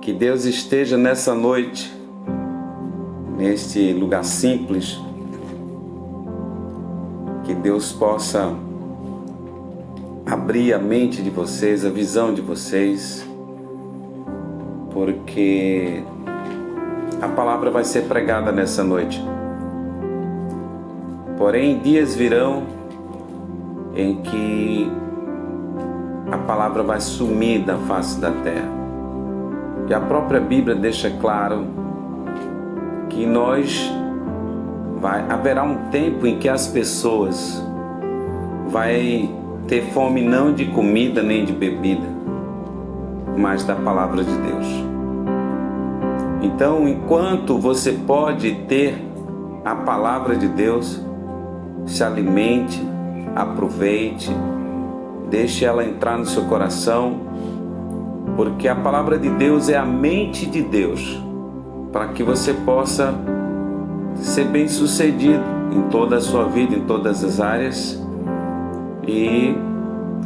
Que Deus esteja nessa noite, neste lugar simples, que Deus possa abrir a mente de vocês, a visão de vocês, porque a palavra vai ser pregada nessa noite. Porém, dias virão em que a palavra vai sumir da face da terra. E a própria Bíblia deixa claro que haverá um tempo em que as pessoas vai ter fome não de comida nem de bebida, mas da palavra de Deus. Então, enquanto você pode ter a palavra de Deus, se alimente, aproveite, deixe ela entrar no seu coração, porque a palavra de Deus é a mente de Deus, para que você possa ser bem-sucedido em toda a sua vida, em todas as áreas, e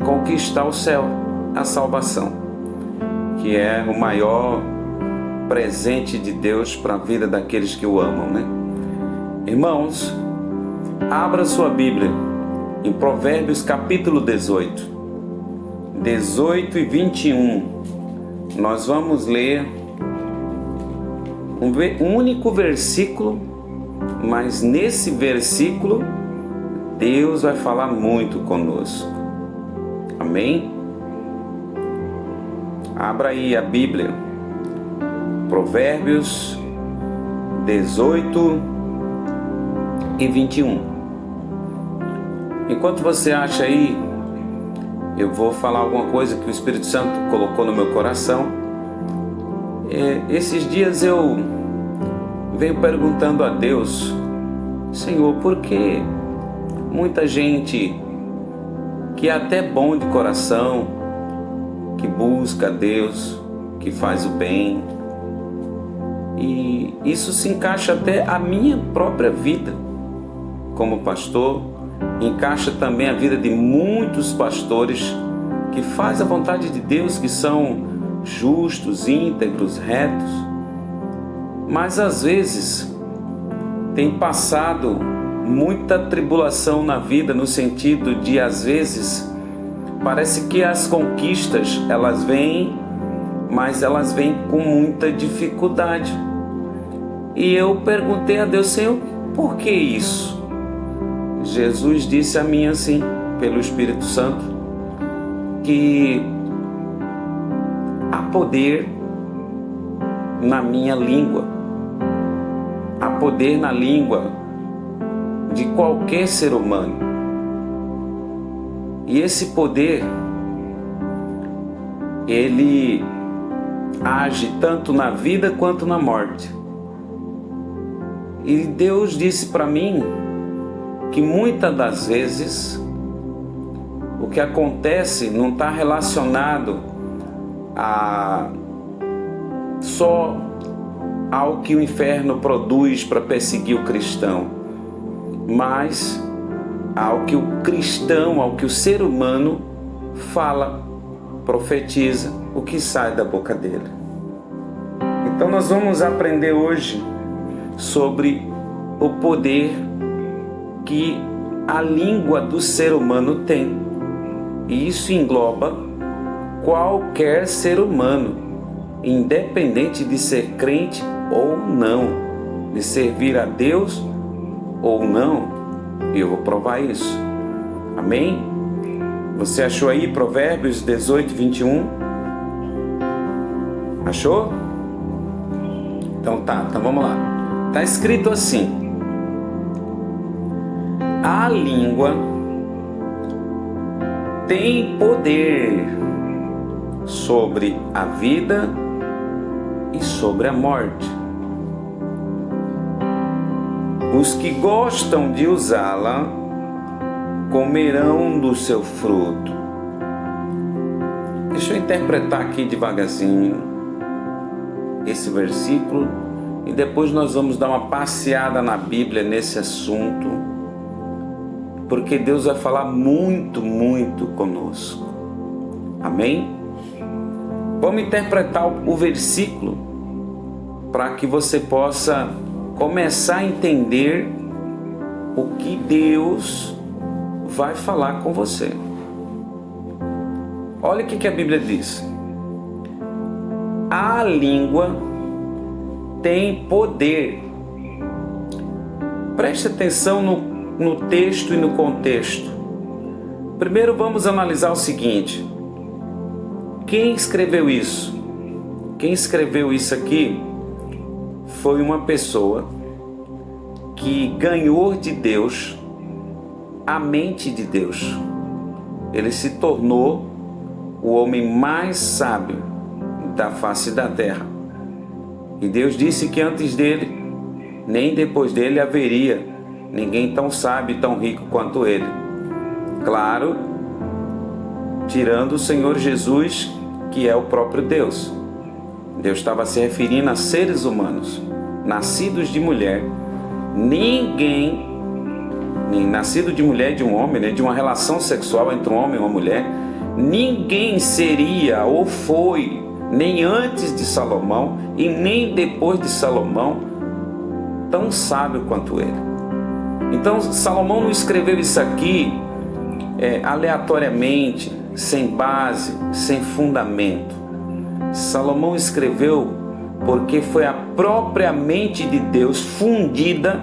conquistar o céu, a salvação, que é o maior presente de Deus para a vida daqueles que o amam, né? Irmãos, abra sua Bíblia em Provérbios capítulo 18 e 21. Nós vamos ler um único versículo, mas nesse versículo Deus vai falar muito conosco. Amém? Abra aí a Bíblia, Provérbios 18 e 21. Enquanto você acha aí, eu vou falar alguma coisa que o Espírito Santo colocou no meu coração. Esses dias eu venho perguntando a Deus: Senhor, por que muita gente que é até bom de coração, que busca a Deus, que faz o bem, e isso se encaixa até a minha própria vida como pastor, encaixa também a vida de muitos pastores que fazem a vontade de Deus, que são justos, íntegros, retos, mas às vezes tem passado muita tribulação na vida, no sentido de, às vezes, parece que as conquistas, elas vêm, mas elas vêm com muita dificuldade. E eu perguntei a Deus: Senhor, por que isso? Jesus disse a mim assim, pelo Espírito Santo, que há poder na minha língua, há poder na língua de qualquer ser humano. E esse poder, ele age tanto na vida quanto na morte. E Deus disse para mim que muitas das vezes o que acontece não está relacionado só ao que o inferno produz para perseguir o cristão, mas ao que o cristão, ao que o ser humano fala, profetiza, o que sai da boca dele. Então nós vamos aprender hoje sobre o poder que a língua do ser humano tem. E isso engloba qualquer ser humano, independente de ser crente ou não, de servir a Deus ou não. Eu vou provar isso. Amém? Você achou aí Provérbios 18, 21? Achou? Então vamos lá. Está escrito assim: a língua tem poder sobre a vida e sobre a morte. Os que gostam de usá-la comerão do seu fruto. Deixa eu interpretar aqui devagarzinho esse versículo e depois nós vamos dar uma passeada na Bíblia nesse assunto, porque Deus vai falar muito, muito conosco. Amém? Vamos interpretar o versículo para que você possa começar a entender o que Deus vai falar com você. Olha o que a Bíblia diz. A língua tem poder. Preste atenção no texto e no contexto. Primeiro vamos analisar o seguinte. Quem escreveu isso? Quem escreveu isso aqui foi uma pessoa que ganhou de Deus a mente de Deus. Ele se tornou o homem mais sábio da face da terra. E Deus disse que antes dele, nem depois dele haveria ninguém tão sábio e tão rico quanto ele. Claro, tirando o Senhor Jesus, que é o próprio Deus. Deus estava se referindo a seres humanos, nascidos de mulher. Ninguém, nem nascido de mulher e de um homem, né, de uma relação sexual entre um homem e uma mulher, ninguém seria ou foi, nem antes de Salomão e nem depois de Salomão, tão sábio quanto ele. Então Salomão não escreveu isso aqui aleatoriamente, sem base, sem fundamento. Salomão escreveu porque foi a própria mente de Deus fundida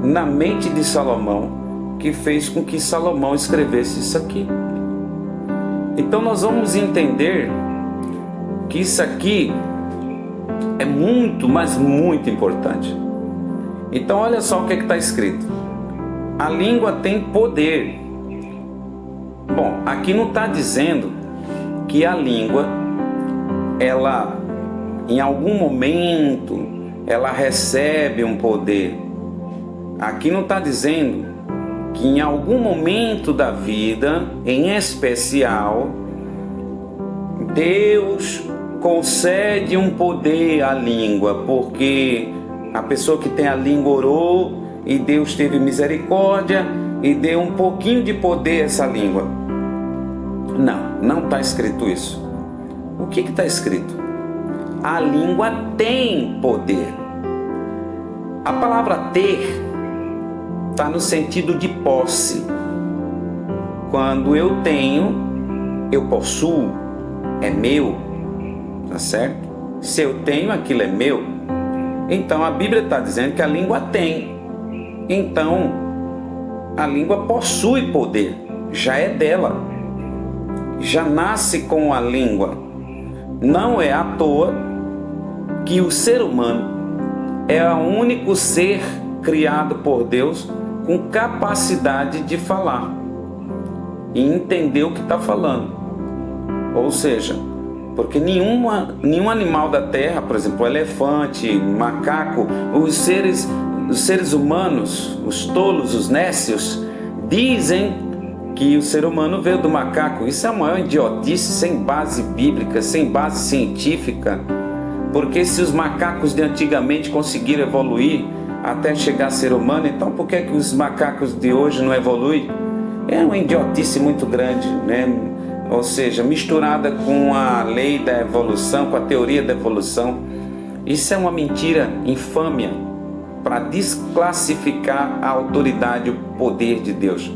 na mente de Salomão que fez com que Salomão escrevesse isso aqui. Então nós vamos entender que isso aqui é muito, mas muito importante. Então olha só o que está escrito. A língua tem poder. Bom, aqui não está dizendo que a língua, ela, em algum momento, ela recebe um poder. Aqui não está dizendo que em algum momento da vida, em especial, Deus concede um poder à língua, porque a pessoa que tem a língua orou e Deus teve misericórdia e deu um pouquinho de poder a essa língua. Não está escrito isso. O que está escrito? A língua tem poder. A palavra ter está no sentido de posse. Quando eu tenho, eu possuo, é meu, tá certo? Se eu tenho, aquilo é meu. Então a Bíblia está dizendo que a língua tem. Então a língua possui poder, já é dela, já nasce com a língua. Não é à toa que o ser humano é o único ser criado por Deus com capacidade de falar e entender o que está falando. Ou seja, porque nenhum animal da terra, por exemplo, o elefante, macaco, os seres humanos, os tolos, os nécios, dizem que o ser humano veio do macaco. Isso é uma maior idiotice, sem base bíblica, sem base científica. Porque se os macacos de antigamente conseguiram evoluir até chegar a ser humano, então por que os macacos de hoje não evoluem? É uma idiotice muito grande, né? Ou seja, misturada com a lei da evolução, com a teoria da evolução. Isso é uma mentira infâmia para desclassificar a autoridade e o poder de Deus.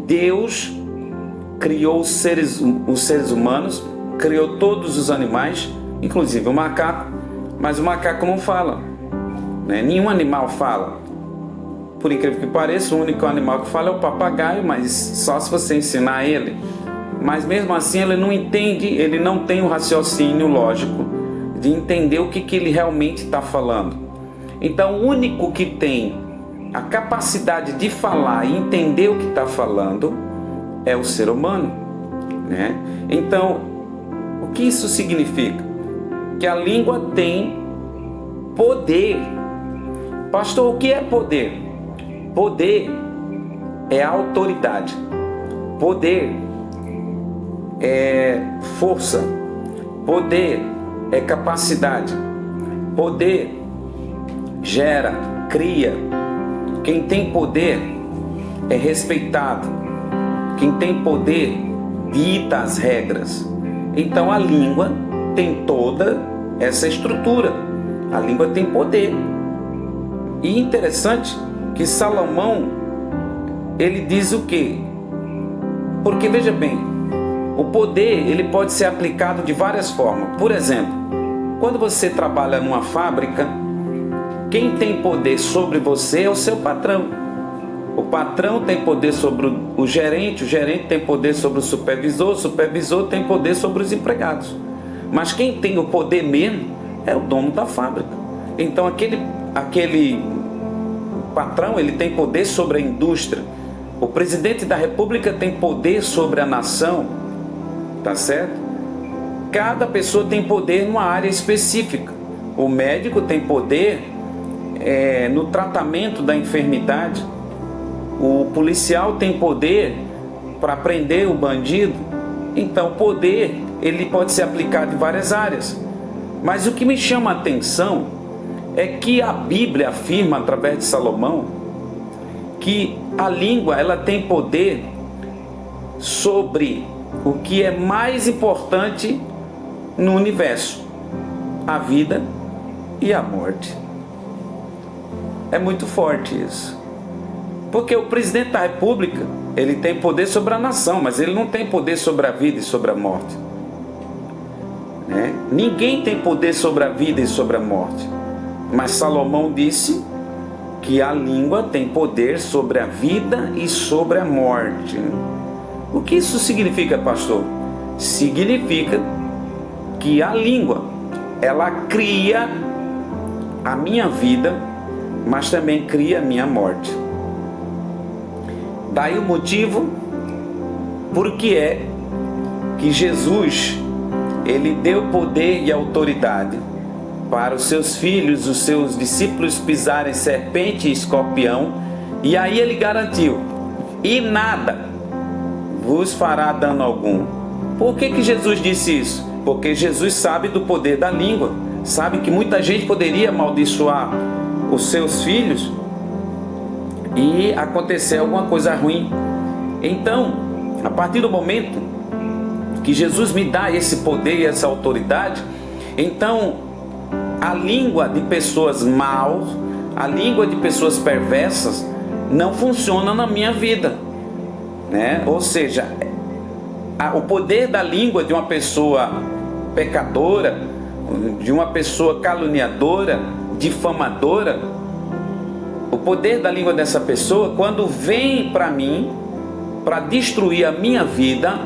Deus criou os seres humanos, criou todos os animais, inclusive o macaco, mas o macaco não fala, né? Nenhum animal fala. Por incrível que pareça, o único animal que fala é o papagaio, mas só se você ensinar ele. Mas mesmo assim ele não entende, ele não tem o raciocínio lógico de entender o que ele realmente está falando. Então o único que tem a capacidade de falar e entender o que está falando é o ser humano, né? Então, o que isso significa? Que a língua tem poder. Pastor, o que é poder? Poder é autoridade. Poder é força. Poder é capacidade. Poder gera, cria. Quem tem poder é respeitado. Quem tem poder dita as regras. Então a língua tem toda essa estrutura. A língua tem poder. E interessante que Salomão, ele diz o quê? Porque veja bem, o poder ele pode ser aplicado de várias formas. Por exemplo, quando você trabalha numa fábrica, quem tem poder sobre você é o seu patrão. O patrão tem poder sobre o gerente tem poder sobre o supervisor tem poder sobre os empregados. Mas quem tem o poder mesmo é o dono da fábrica. Então aquele patrão ele tem poder sobre a indústria. O presidente da república tem poder sobre a nação, tá certo? Cada pessoa tem poder numa área específica. O médico tem poder no tratamento da enfermidade. O policial tem poder para prender o bandido. Então o poder ele pode ser aplicado em várias áreas. Mas o que me chama a atenção é que a Bíblia afirma através de Salomão que a língua ela tem poder sobre o que é mais importante no universo: a vida e a morte. É muito forte isso. Porque o presidente da república, ele tem poder sobre a nação, mas ele não tem poder sobre a vida e sobre a morte. Ninguém tem poder sobre a vida e sobre a morte. Mas Salomão disse que a língua tem poder sobre a vida e sobre a morte. O que isso significa, pastor? Significa que a língua, ela cria a minha vida, mas também cria a minha morte. Daí o motivo porque é que Jesus, ele deu poder e autoridade para os seus filhos, os seus discípulos pisarem serpente e escorpião, e aí ele garantiu: e nada vos fará dano algum. Por que Jesus disse isso? Porque Jesus sabe do poder da língua, sabe que muita gente poderia amaldiçoar os seus filhos e acontecer alguma coisa ruim. Então, a partir do momento que Jesus me dá esse poder e essa autoridade, então a língua de pessoas maus, a língua de pessoas perversas não funciona na minha vida, Ou seja, o poder da língua de uma pessoa pecadora, de uma pessoa caluniadora, difamadora, o poder da língua dessa pessoa, quando vem para mim, para destruir a minha vida,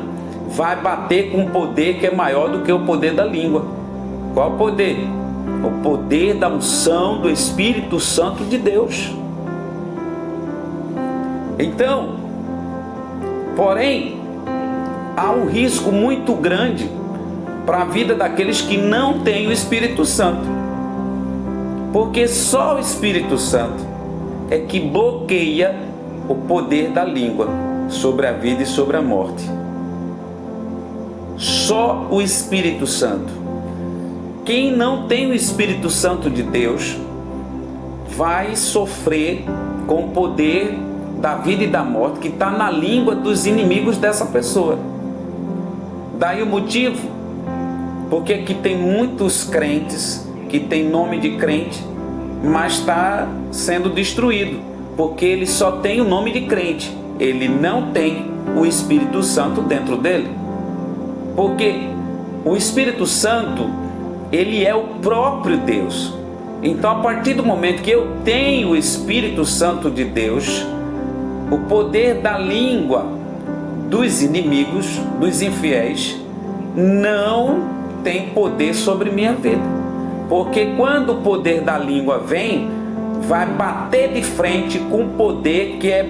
vai bater com um poder que é maior do que o poder da língua. Qual o poder? O poder da unção do Espírito Santo de Deus. Então, porém, há um risco muito grande para a vida daqueles que não têm o Espírito Santo. Porque só o Espírito Santo é que bloqueia o poder da língua sobre a vida e sobre a morte. Só o Espírito Santo. Quem não tem o Espírito Santo de Deus vai sofrer com o poder da vida e da morte que está na língua dos inimigos dessa pessoa. Daí o motivo porque aqui tem muitos crentes que tem nome de crente, mas está sendo destruído, porque ele só tem o nome de crente, ele não tem o Espírito Santo dentro dele. Porque o Espírito Santo, ele é o próprio Deus. Então, a partir do momento que eu tenho o Espírito Santo de Deus, o poder da língua dos inimigos, dos infiéis, não tem poder sobre minha vida. Porque quando o poder da língua vem, vai bater de frente com um poder que é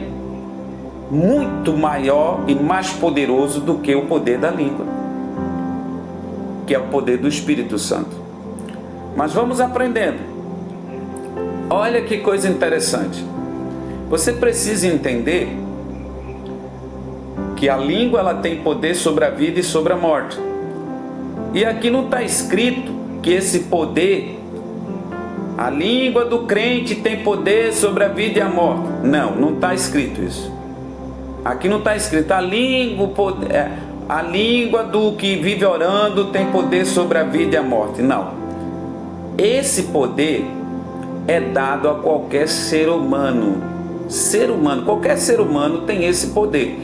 muito maior e mais poderoso do que o poder da língua, que é o poder do Espírito Santo. Mas vamos aprendendo. Olha que coisa interessante. Você precisa entender que a língua ela tem poder sobre a vida e sobre a morte. E aqui não está escrito que esse poder, a língua do crente tem poder sobre a vida e a morte. Não está escrito isso. Aqui não está escrito a língua, a língua do que vive orando tem poder sobre a vida e a morte. Não. Esse poder é dado a qualquer ser humano. Qualquer ser humano tem esse poder.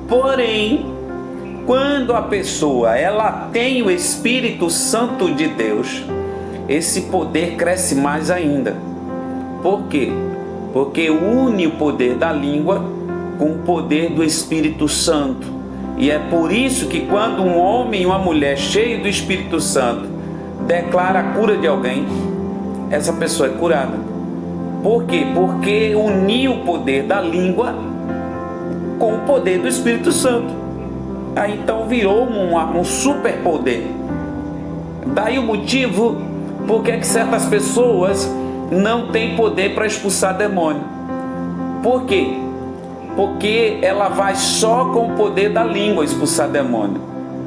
Porém, quando a pessoa ela tem o Espírito Santo de Deus, esse poder cresce mais ainda. Por quê? Porque une o poder da língua com o poder do Espírito Santo. E é por isso que quando um homem e uma mulher cheio do Espírito Santo declara a cura de alguém, essa pessoa é curada. Por quê? Porque uniu o poder da língua com o poder do Espírito Santo. Aí então virou um superpoder. Daí o motivo por que certas pessoas não têm poder para expulsar demônio. Por quê? Porque ela vai só com o poder da língua expulsar demônio.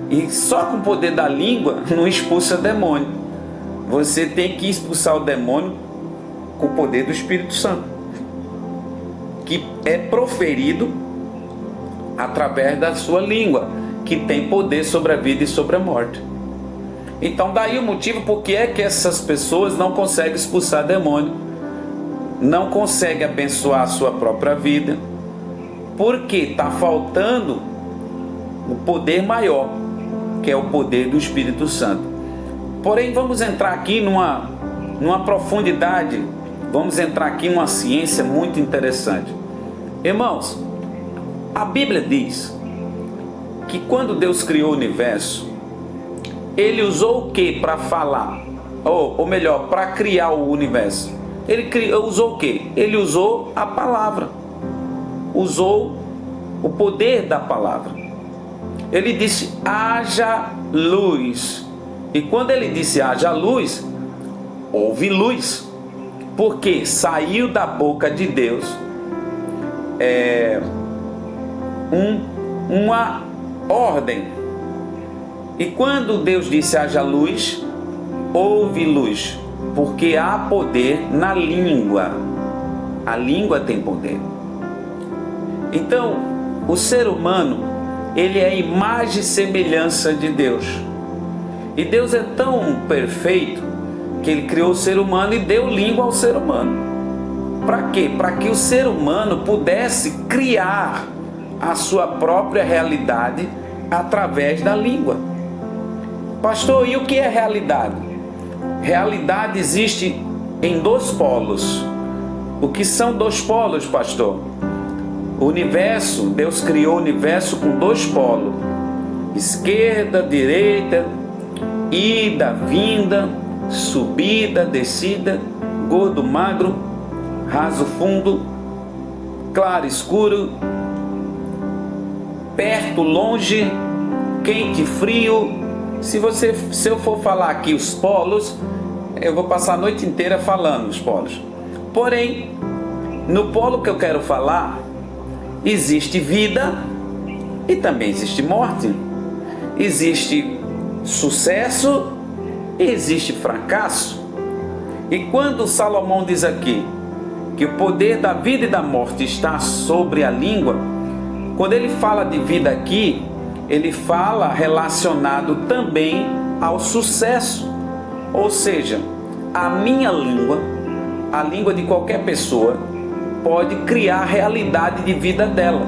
E só com o poder da língua não expulsa demônio. Você tem que expulsar o demônio com o poder do Espírito Santo, que é proferido através da sua língua, que tem poder sobre a vida e sobre a morte. Então daí o motivo por que é que essas pessoas não conseguem expulsar demônio, não conseguem abençoar a sua própria vida, porque está faltando o poder maior, que é o poder do Espírito Santo. Porém, vamos entrar aqui numa profundidade, vamos entrar aqui numa ciência muito interessante. Irmãos, a Bíblia diz que quando Deus criou o universo, Ele usou o que para falar? Ou melhor, para criar o universo? Ele usou o que? Ele usou a palavra. Usou o poder da palavra. Ele disse: haja luz. E quando ele disse haja luz, houve luz. Porque saiu da boca de Deus uma ordem. E quando Deus disse haja luz, houve luz. Porque há poder na língua. A língua tem poder. Então, o ser humano, ele é a imagem e semelhança de Deus. E Deus é tão perfeito que Ele criou o ser humano e deu língua ao ser humano. Para quê? Para que o ser humano pudesse criar a sua própria realidade através da língua. Pastor, e o que é realidade? Realidade existe em dois polos. O que são dois polos, pastor? O universo, Deus criou o universo com dois polos: esquerda, direita, ida, vinda, subida, descida, gordo, magro, raso, fundo, claro, escuro, perto, longe, quente, frio. Se eu for falar aqui os polos, eu vou passar a noite inteira falando os polos. Porém, no polo que eu quero falar, existe vida e também existe morte. Existe sucesso e existe fracasso. E quando Salomão diz aqui que o poder da vida e da morte está sobre a língua, quando ele fala de vida aqui, ele fala relacionado também ao sucesso. Ou seja, a minha língua, a língua de qualquer pessoa, pode criar a realidade de vida dela.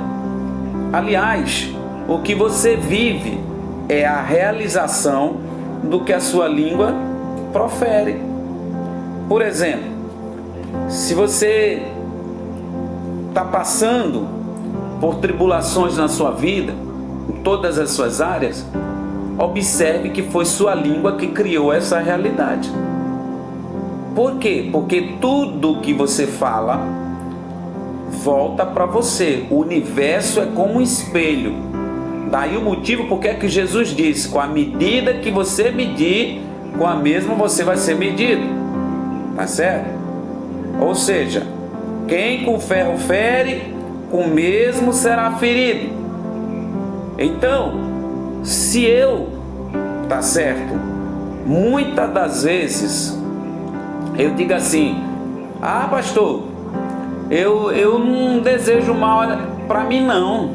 Aliás, o que você vive é a realização do que a sua língua profere. Por exemplo, se você está passando por tribulações na sua vida, em todas as suas áreas, observe que foi sua língua que criou essa realidade. Por quê? Porque tudo que você fala volta para você. O universo é como um espelho. Daí o motivo porque é que Jesus disse: com a medida que você medir, com a mesma você vai ser medido. Tá certo? Ou seja, quem com ferro fere, com o mesmo será ferido. Então, se eu, tá certo, muitas das vezes eu digo assim: ah, pastor, eu não desejo mal para mim não.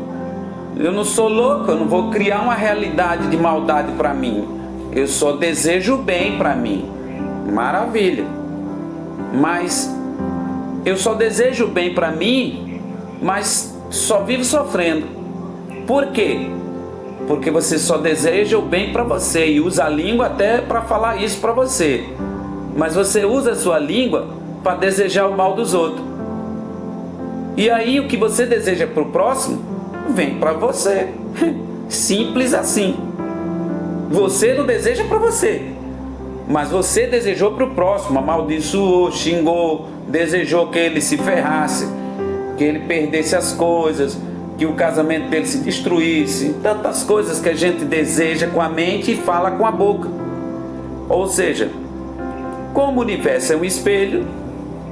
Eu não sou louco, eu não vou criar uma realidade de maldade para mim. Eu só desejo o bem para mim. Maravilha. Mas eu só desejo o bem para mim, mas só vivo sofrendo. Por quê? Porque você só deseja o bem para você e usa a língua até para falar isso para você. Mas você usa a sua língua para desejar o mal dos outros. E aí o que você deseja para o próximo, vem para você. Simples assim. Você não deseja para você, mas você desejou para o próximo, amaldiçoou, xingou, desejou que ele se ferrasse, que ele perdesse as coisas, que o casamento dele se destruísse. Tantas coisas que a gente deseja com a mente e fala com a boca. Ou seja, como o universo é um espelho,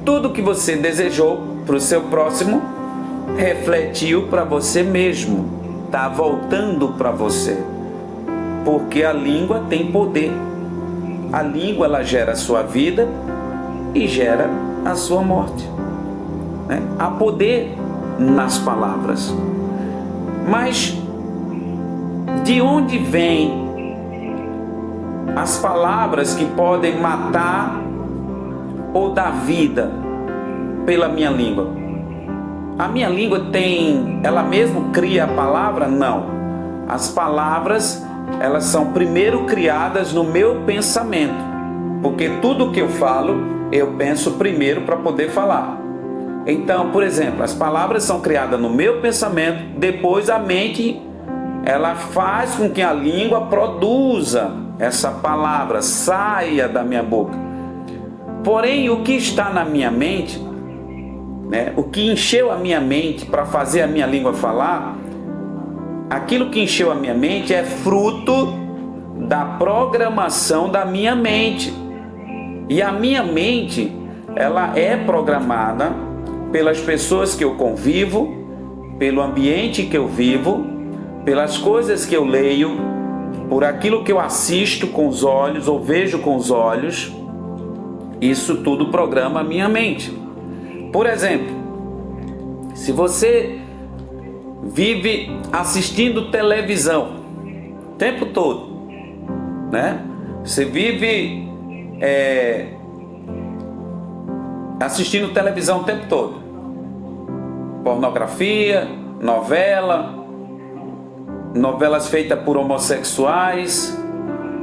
tudo que você desejou para o seu próximo refletiu para você mesmo, está voltando para você, porque a língua tem poder. A língua, ela gera a sua vida e gera a sua morte, né? Há poder nas palavras. Mas de onde vêm as palavras que podem matar ou dar vida pela minha língua? A minha língua ela mesmo cria a palavra? Não. As palavras, elas são primeiro criadas no meu pensamento, porque tudo que eu falo, eu penso primeiro para poder falar. Então, por exemplo, as palavras são criadas no meu pensamento, depois a mente, ela faz com que a língua produza essa palavra, saia da minha boca. Porém, o que está na minha mente, né, o que encheu a minha mente para fazer a minha língua falar, aquilo que encheu a minha mente é fruto da programação da minha mente. E a minha mente, ela é programada pelas pessoas que eu convivo, pelo ambiente que eu vivo, pelas coisas que eu leio, por aquilo que eu assisto com os olhos ou vejo com os olhos. Isso tudo programa a minha mente. Por exemplo, se você vive assistindo televisão o tempo todo, né? Você vive assistindo televisão o tempo todo. Pornografia, novelas feitas por homossexuais,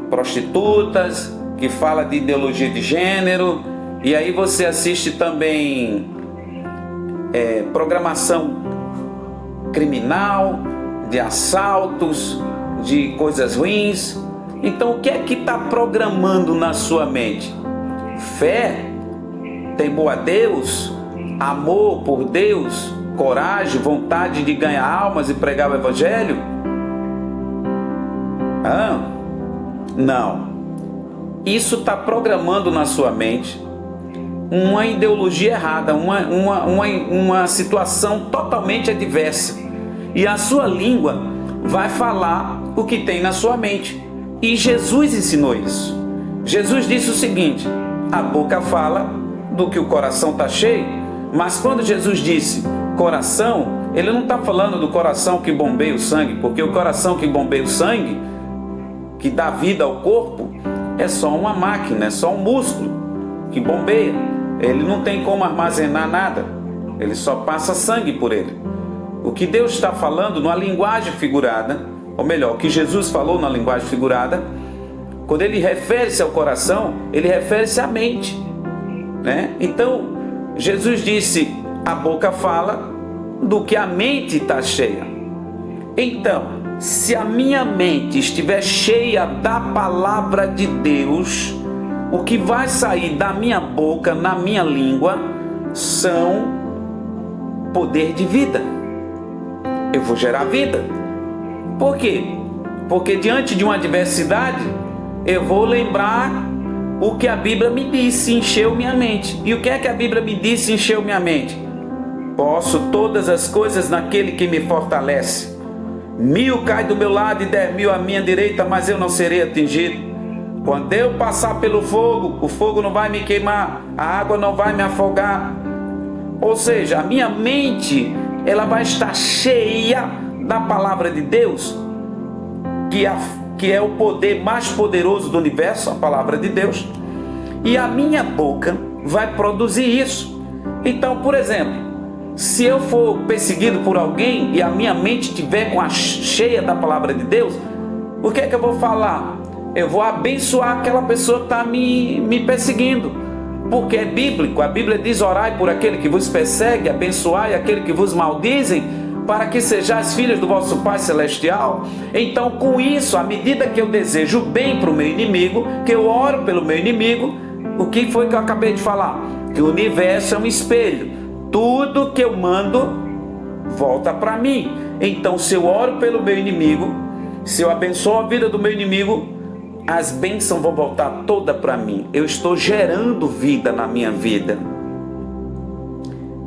prostitutas, que fala de ideologia de gênero, e aí você assiste também programação criminal, de assaltos, de coisas ruins. Então o que é que está programando na sua mente? Fé, temor a Deus, amor por Deus, coragem, vontade de ganhar almas e pregar o evangelho? Não. Isso está programando na sua mente uma ideologia errada, uma situação totalmente adversa. E a sua língua vai falar o que tem na sua mente. E Jesus ensinou isso. Jesus disse o seguinte: a boca fala do que o coração está cheio. Mas quando Jesus disse coração, ele não está falando do coração que bombeia o sangue, porque o coração que bombeia o sangue, que dá vida ao corpo, é só uma máquina, é só um músculo que bombeia. Ele não tem como armazenar nada, ele só passa sangue por ele. O que Deus está falando numa linguagem figurada, ou melhor, o que Jesus falou na linguagem figurada, quando ele refere-se ao coração, ele refere-se à mente, né? Então, Jesus disse, a boca fala do que a mente está cheia. Então, se a minha mente estiver cheia da palavra de Deus, o que vai sair da minha boca, na minha língua, são poder de vida. Eu vou gerar vida. Por quê? Porque diante de uma adversidade, eu vou lembrar o que a Bíblia me disse, encheu minha mente. E o que é que a Bíblia me disse, encheu minha mente? Posso todas as coisas naquele que me fortalece. 1000 cai do meu lado e 10.000 à minha direita, mas eu não serei atingido. Quando eu passar pelo fogo, o fogo não vai me queimar, a água não vai me afogar. Ou seja, a minha mente, ela vai estar cheia da palavra de Deus, que é o poder mais poderoso do universo, a palavra de Deus, e a minha boca vai produzir isso. Então, por exemplo, se eu for perseguido por alguém e a minha mente estiver cheia da palavra de Deus, o que é que eu vou falar? Eu vou abençoar aquela pessoa que está me perseguindo, porque é bíblico. A Bíblia diz: orai por aquele que vos persegue, abençoai aquele que vos maldizem, para que sejais filhos do vosso Pai Celestial. Então, com isso, à medida que eu desejo bem para o meu inimigo, que eu oro pelo meu inimigo, o que foi que eu acabei de falar? Que o universo é um espelho. Tudo que eu mando volta para mim. Então, se eu oro pelo meu inimigo, se eu abençoo a vida do meu inimigo, as bênçãos vão voltar toda para mim. Eu estou gerando vida na minha vida.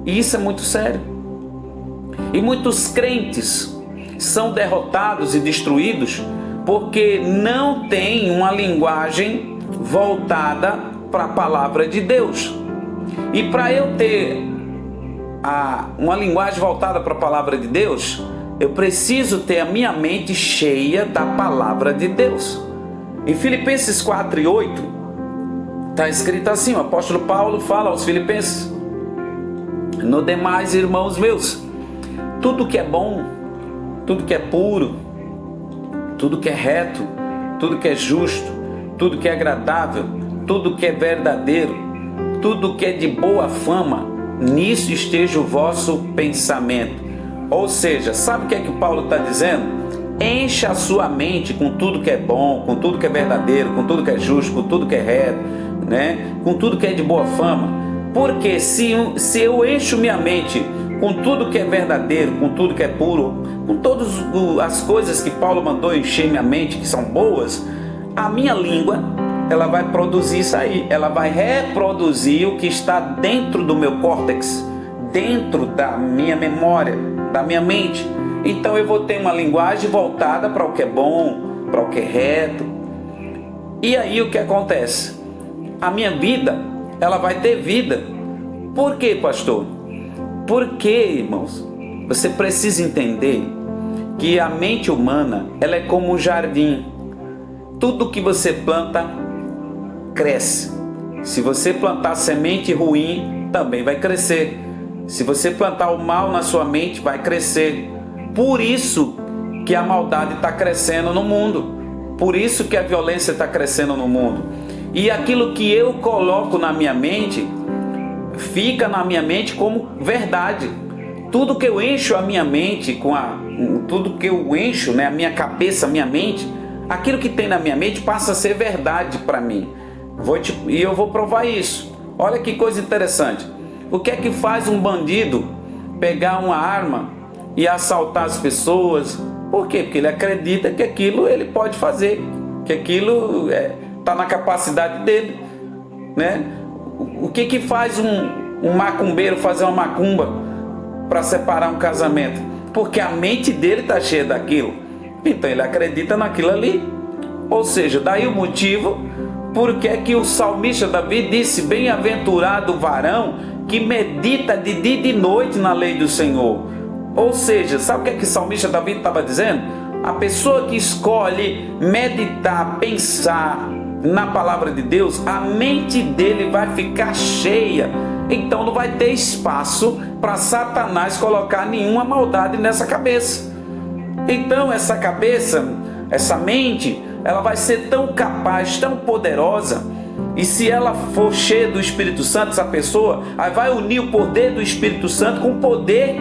E isso é muito sério. E muitos crentes são derrotados e destruídos porque não têm uma linguagem voltada para a palavra de Deus. E para eu ter uma linguagem voltada para a palavra de Deus, eu preciso ter a minha mente cheia da palavra de Deus. Em Filipenses 4:8 está escrito assim: o apóstolo Paulo fala aos Filipenses: no demais, irmãos meus, tudo que é bom, tudo que é puro, tudo que é reto, tudo que é justo, tudo que é agradável, tudo que é verdadeiro, tudo que é de boa fama, nisso esteja o vosso pensamento. Ou seja, sabe o que é que Paulo está dizendo? Encha a sua mente com tudo que é bom, com tudo que é verdadeiro, com tudo que é justo, com tudo que é reto, né? Com tudo que é de boa fama. Porque se eu encho minha mente com tudo que é verdadeiro, com tudo que é puro, com todas as coisas que Paulo mandou encher minha mente, que são boas, a minha língua, ela vai produzir isso aí. Ela vai reproduzir o que está dentro do meu córtex, dentro da minha memória, da minha mente. Então eu vou ter uma linguagem voltada para o que é bom, para o que é reto. E aí o que acontece? A minha vida, ela vai ter vida. Por quê, pastor? Porque, irmãos, você precisa entender que a mente humana, ela é como um jardim. Tudo que você planta, cresce. Se você plantar semente ruim, também vai crescer. Se você plantar o mal na sua mente, vai crescer. Por isso que a maldade está crescendo no mundo. Por isso que a violência está crescendo no mundo. E aquilo que eu coloco na minha mente, fica na minha mente como verdade. Tudo que eu encho a minha mente, tudo que eu encho, né, a minha cabeça, a minha mente, aquilo que tem na minha mente passa a ser verdade para mim. E eu vou provar isso. Olha que coisa interessante. O que é que faz um bandido pegar uma arma e assaltar as pessoas? Por quê? Porque ele acredita que aquilo ele pode fazer, que aquilo está na capacidade dele, né? O que faz um macumbeiro fazer uma macumba para separar um casamento? Porque a mente dele está cheia daquilo. Então ele acredita naquilo ali. Ou seja, daí o motivo porque é que o salmista Davi disse: bem-aventurado o varão que medita de dia e de noite na lei do Senhor. Ou seja, sabe o que é que o salmista Davi estava dizendo? A pessoa que escolhe meditar, pensar na palavra de Deus, a mente dele vai ficar cheia. Então não vai ter espaço para Satanás colocar nenhuma maldade nessa cabeça. Então essa cabeça, essa mente, ela vai ser tão capaz, tão poderosa. E se ela for cheia do Espírito Santo, essa pessoa aí vai unir o poder do Espírito Santo com o poder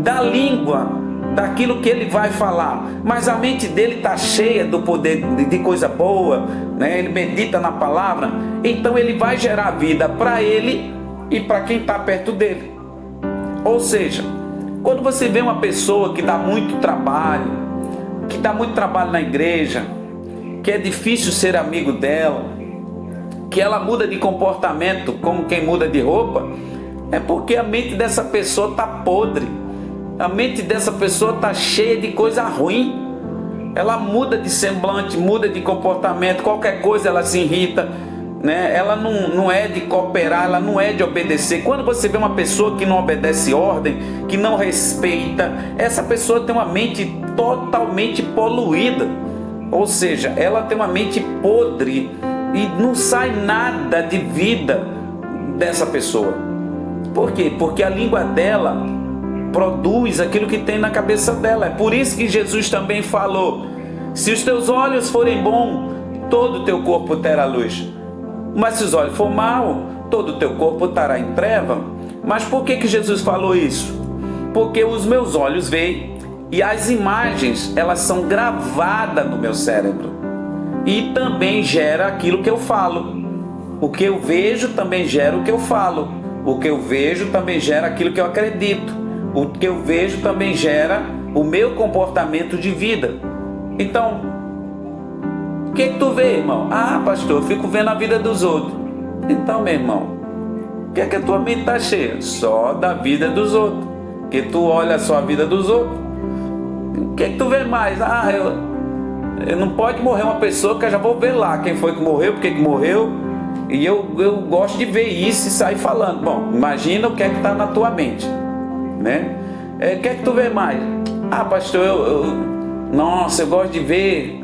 da língua, daquilo que ele vai falar. Mas a mente dele está cheia do poder de coisa boa, né? Ele medita na palavra. Então ele vai gerar vida para ele e para quem está perto dele. Ou seja, quando você vê uma pessoa que dá muito trabalho na igreja, que é difícil ser amigo dela, que ela muda de comportamento como quem muda de roupa, é porque a mente dessa pessoa está podre. A mente dessa pessoa está cheia de coisa ruim. Ela muda de semblante, muda de comportamento, qualquer coisa ela se irrita. né? Ela não é de cooperar, ela não é de obedecer. Quando você vê uma pessoa que não obedece ordem, que não respeita, essa pessoa tem uma mente totalmente poluída, ou seja, ela tem uma mente podre e não sai nada de vida dessa pessoa. Por quê? Porque a língua dela produz aquilo que tem na cabeça dela. É por isso que Jesus também falou: se os teus olhos forem bons, todo o teu corpo terá luz. Mas se os olhos for mau, todo o teu corpo estará em treva. Mas por que Jesus falou isso? Porque os meus olhos veem e as imagens, elas são gravadas no meu cérebro. E também gera aquilo que eu falo. O que eu vejo também gera o que eu falo. O que eu vejo também gera aquilo que eu acredito. O que eu vejo também gera o meu comportamento de vida. Então, o que tu vê, irmão? Ah, pastor, eu fico vendo a vida dos outros. Então, meu irmão, o que é que a tua mente está cheia? Só da vida dos outros. Porque tu olha só a vida dos outros. O que é que tu vê mais? Ah, eu não pode morrer uma pessoa que eu já vou ver lá quem foi que morreu, por que morreu. E eu gosto de ver isso e sair falando. Bom, imagina o que é que está na tua mente, né? O que é que tu vê mais? Ah, pastor, nossa, eu gosto de ver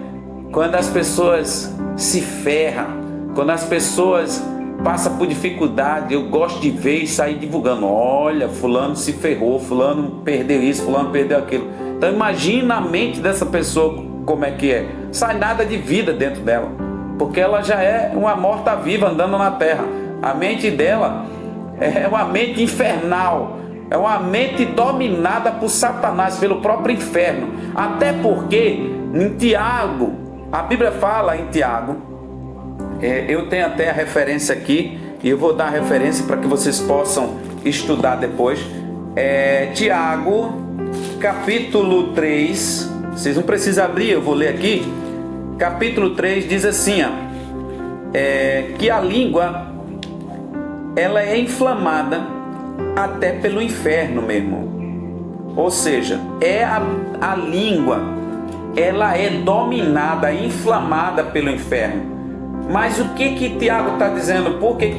quando as pessoas se ferram, quando as pessoas passam por dificuldade. Eu gosto de ver e sair divulgando: olha, fulano se ferrou, fulano perdeu isso, fulano perdeu aquilo. Então imagina a mente dessa pessoa como é que é. Sai nada de vida dentro dela, porque ela já é uma morta-viva andando na terra. A mente dela é uma mente infernal, é uma mente dominada por Satanás, pelo próprio inferno. Até porque em Tiago, a Bíblia fala em Tiago, eu tenho até a referência aqui, e eu vou dar a referência para que vocês possam estudar depois. Tiago, capítulo 3, vocês não precisam abrir, eu vou ler aqui. Capítulo 3 diz assim, que a língua, ela é inflamada até pelo inferno, meu irmão. Ou seja, a língua, ela é dominada, inflamada pelo inferno. Mas o que Tiago está dizendo? Por que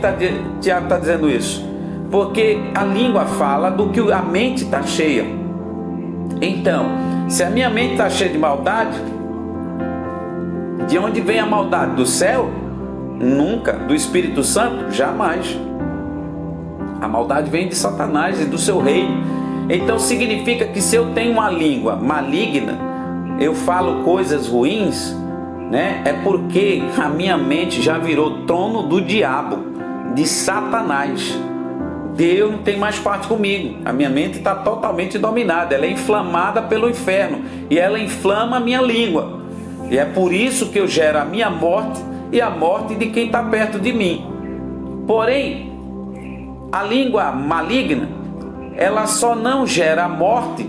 Tiago está dizendo isso? Porque a língua fala do que a mente está cheia. Então, se a minha mente está cheia de maldade, de onde vem a maldade? Do céu? Nunca. Do Espírito Santo? Jamais. A maldade vem de Satanás e do seu reino. Então significa que se eu tenho uma língua maligna, eu falo coisas ruins, né? É porque a minha mente já virou trono do diabo, de Satanás. Deus não tem mais parte comigo. A minha mente está totalmente dominada. Ela é inflamada pelo inferno e ela inflama a minha língua. E é por isso que eu gero a minha morte e a morte de quem está perto de mim. Porém, a língua maligna, ela só não gera a morte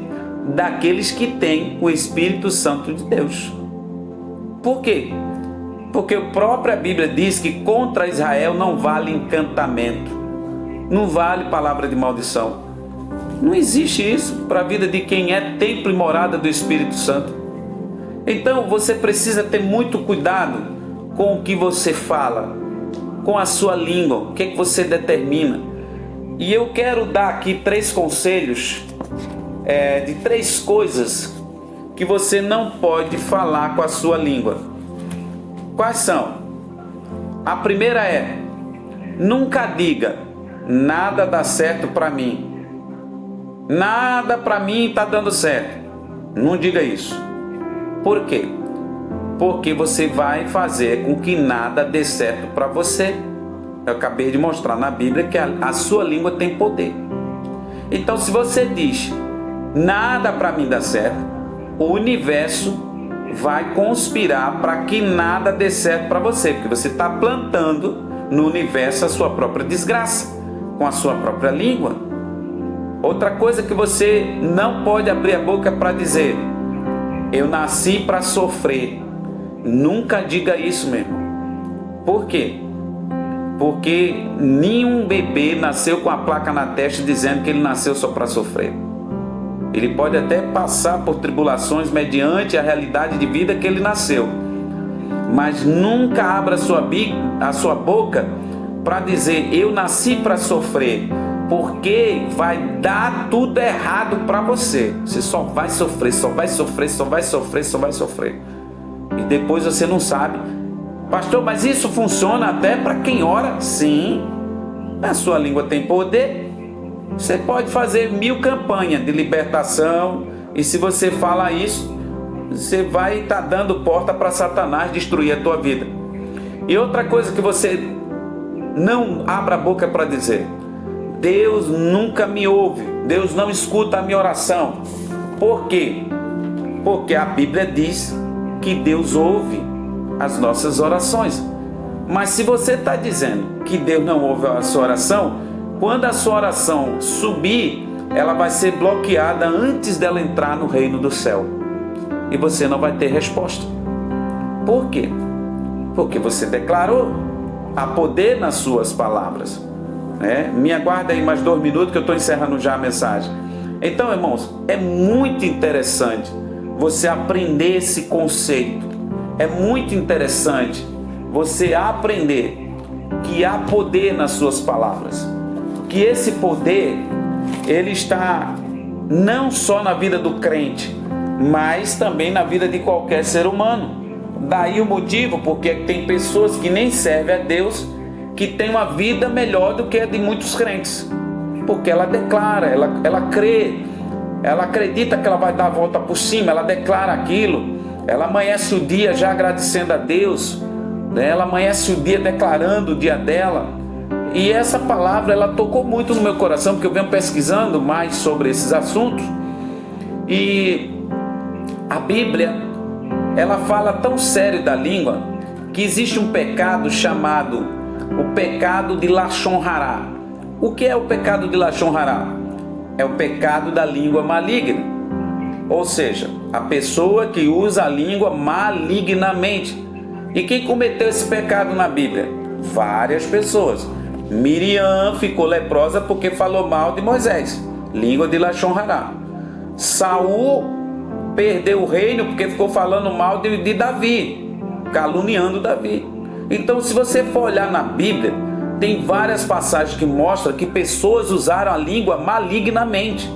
daqueles que têm o Espírito Santo de Deus. Por quê? Porque a própria Bíblia diz que contra Israel não vale encantamento, não vale palavra de maldição. Não existe isso para a vida de quem é templo e morada do Espírito Santo. Então você precisa ter muito cuidado com o que você fala, com a sua língua, o que é que você determina. E eu quero dar aqui 3 conselhos de 3 coisas que você não pode falar com a sua língua. Quais são? A primeira é: nunca diga nada dá certo para mim. Nada para mim está dando certo. Não diga isso. Por quê? Porque você vai fazer com que nada dê certo para você. Eu acabei de mostrar na Bíblia que a sua língua tem poder. Então, se você diz nada para mim dá certo, o universo vai conspirar para que nada dê certo para você, porque você está plantando no universo a sua própria desgraça com a sua própria língua. Outra coisa que você não pode abrir a boca para dizer: eu nasci para sofrer. Nunca diga isso, meu irmão. Por quê? Porque nenhum bebê nasceu com a placa na testa dizendo que ele nasceu só para sofrer. Ele pode até passar por tribulações mediante a realidade de vida que ele nasceu. mas nunca abra a sua boca para dizer: eu nasci para sofrer, porque vai dar tudo errado para você. Você só vai sofrer, só vai sofrer, só vai sofrer, só vai sofrer. E depois você não sabe. Pastor, mas isso funciona até para quem ora? Sim, a sua língua tem poder. Você pode fazer 1000 campanhas de libertação, e se você fala isso, você vai estar dando porta para Satanás destruir a tua vida. E outra coisa que você não abra a boca para dizer: Deus nunca me ouve, Deus não escuta a minha oração. Por quê? Porque a Bíblia diz que Deus ouve as nossas orações. Mas se você está dizendo que Deus não ouve a sua oração, quando a sua oração subir, ela vai ser bloqueada antes dela entrar no reino do céu. E você não vai ter resposta. Por quê? Porque você declarou. Há poder nas suas palavras. Me aguarda aí mais 2 minutos que eu estou encerrando já a mensagem. Então, irmãos, é muito interessante você aprender esse conceito. É muito interessante você aprender que há poder nas suas palavras. Que esse poder, ele está não só na vida do crente, mas também na vida de qualquer ser humano. Daí o motivo porque tem pessoas que nem servem a Deus, que têm uma vida melhor do que a de muitos crentes. Porque ela declara, ela crê, ela acredita que ela vai dar a volta por cima, ela declara aquilo, ela amanhece o dia já agradecendo a Deus, ela amanhece o dia declarando o dia dela. E essa palavra, ela tocou muito no meu coração, porque eu venho pesquisando mais sobre esses assuntos. E a Bíblia, ela fala tão sério da língua, que existe um pecado chamado o pecado de Lashon Hará. O que é o pecado de Lashon Hará? É o pecado da língua maligna. Ou seja, a pessoa que usa a língua malignamente. E quem cometeu esse pecado na Bíblia? Várias pessoas. Miriam ficou leprosa porque falou mal de Moisés, língua de Lashon Hará. Saul perdeu o reino porque ficou falando mal de Davi, caluniando Davi. Então, se você for olhar na Bíblia, tem várias passagens que mostram que pessoas usaram a língua malignamente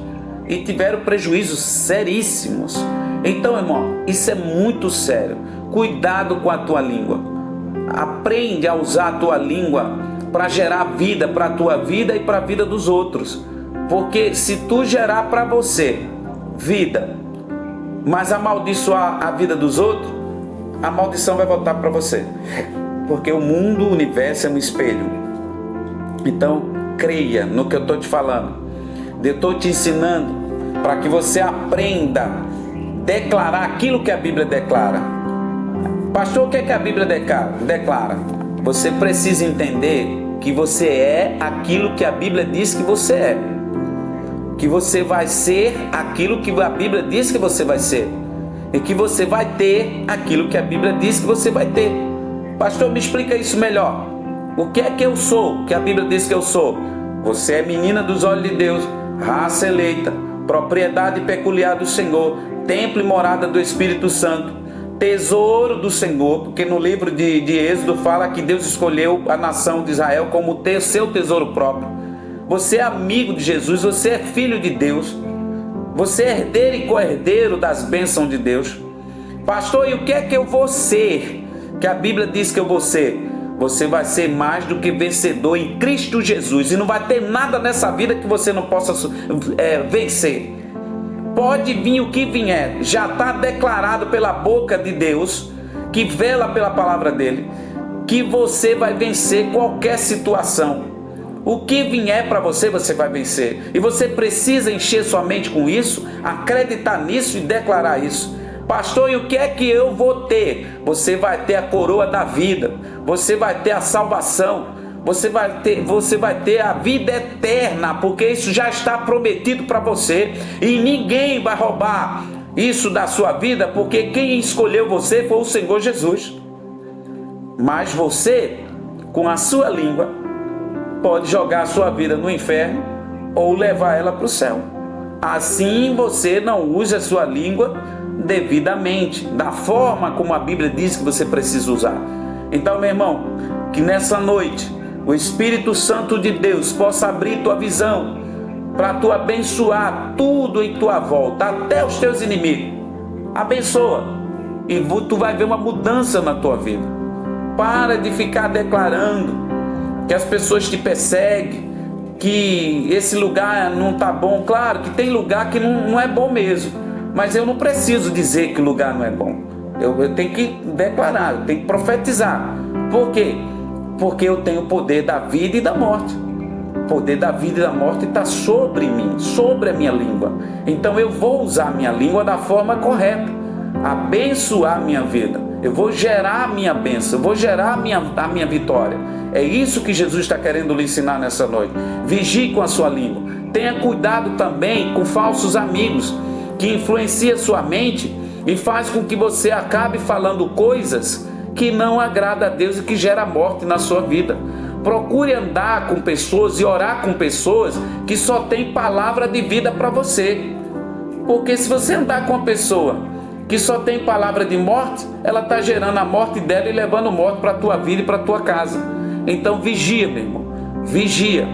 e tiveram prejuízos seríssimos. Então, irmão, isso é muito sério. Cuidado com a tua língua. Aprende a usar a tua língua para gerar vida para a tua vida e para a vida dos outros. Porque se tu gerar para você vida, mas amaldiçoar a vida dos outros, a maldição vai voltar para você. Porque o mundo, o universo é um espelho. Então, creia no que eu estou te falando. Eu estou te ensinando para que você aprenda a declarar aquilo que a Bíblia declara. Pastor, o que é que a Bíblia declara? Você precisa entender que você é aquilo que a Bíblia diz que você é. Que você vai ser aquilo que a Bíblia diz que você vai ser. E que você vai ter aquilo que a Bíblia diz que você vai ter. Pastor, me explica isso melhor. O que é que eu sou, que a Bíblia diz que eu sou? Você é menina dos olhos de Deus, raça eleita, propriedade peculiar do Senhor, templo e morada do Espírito Santo, tesouro do Senhor, porque no livro de Êxodo fala que Deus escolheu a nação de Israel como ter seu tesouro próprio. Você é amigo de Jesus, você é filho de Deus, você é herdeiro e co-herdeiro das bênçãos de Deus. Pastor, e o que é que eu vou ser? Que a Bíblia diz que eu vou ser? Você vai ser mais do que vencedor em Cristo Jesus. E não vai ter nada nessa vida que você não possa vencer. Pode vir o que vier. Já está declarado pela boca de Deus, que vela pela palavra dele, que você vai vencer qualquer situação. O que vier para você, você vai vencer. E você precisa encher sua mente com isso, acreditar nisso e declarar isso. Pastor, e o que é que eu vou ter? Você vai ter a coroa da vida, você vai ter a salvação, você vai ter a vida eterna, porque isso já está prometido para você e ninguém vai roubar isso da sua vida, porque quem escolheu você foi o Senhor Jesus. Mas você, com a sua língua, pode jogar a sua vida no inferno ou levar ela para o céu. Assim você não use a sua língua devidamente, da forma como a Bíblia diz que você precisa usar. Então, meu irmão, que nessa noite o Espírito Santo de Deus possa abrir tua visão para tu abençoar tudo em tua volta, até os teus inimigos. Abençoa e tu vai ver uma mudança na tua vida. Para de ficar declarando que as pessoas te perseguem, que esse lugar não está bom. Claro que tem lugar que não é bom mesmo, mas eu não preciso dizer que o lugar não é bom. Eu tenho que declarar, eu tenho que profetizar. Por quê? Porque eu tenho o poder da vida e da morte. O poder da vida e da morte está sobre mim, sobre a minha língua. Então eu vou usar a minha língua da forma correta, abençoar a minha vida. Eu vou gerar a minha bênção, eu vou gerar a minha vitória. É isso que Jesus está querendo lhe ensinar nessa noite. Vigie com a sua língua. Tenha cuidado também com falsos amigos que influenciam sua mente e faz com que você acabe falando coisas que não agrada a Deus e que gera morte na sua vida. Procure andar com pessoas e orar com pessoas que só têm palavra de vida para você. Porque se você andar com uma pessoa que só tem palavra de morte, ela está gerando a morte dela e levando morte para a tua vida e para a tua casa. Então vigia, meu irmão, vigia.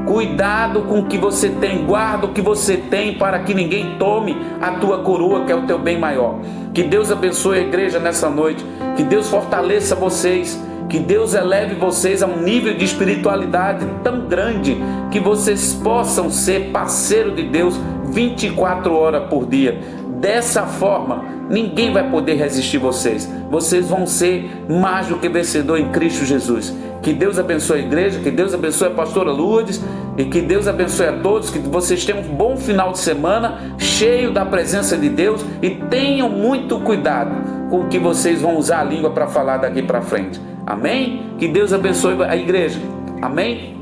Cuidado com o que você tem, guarda o que você tem para que ninguém tome a tua coroa, que é o teu bem maior. Que Deus abençoe a igreja nessa noite, que Deus fortaleça vocês, que Deus eleve vocês a um nível de espiritualidade tão grande que vocês possam ser parceiro de Deus 24 horas por dia. Dessa forma, ninguém vai poder resistir vocês. Vocês vão ser mais do que vencedor em Cristo Jesus. Que Deus abençoe a igreja, que Deus abençoe a pastora Lourdes e que Deus abençoe a todos, que vocês tenham um bom final de semana, cheio da presença de Deus, e tenham muito cuidado com o que vocês vão usar a língua para falar daqui para frente. Amém? Que Deus abençoe a igreja. Amém?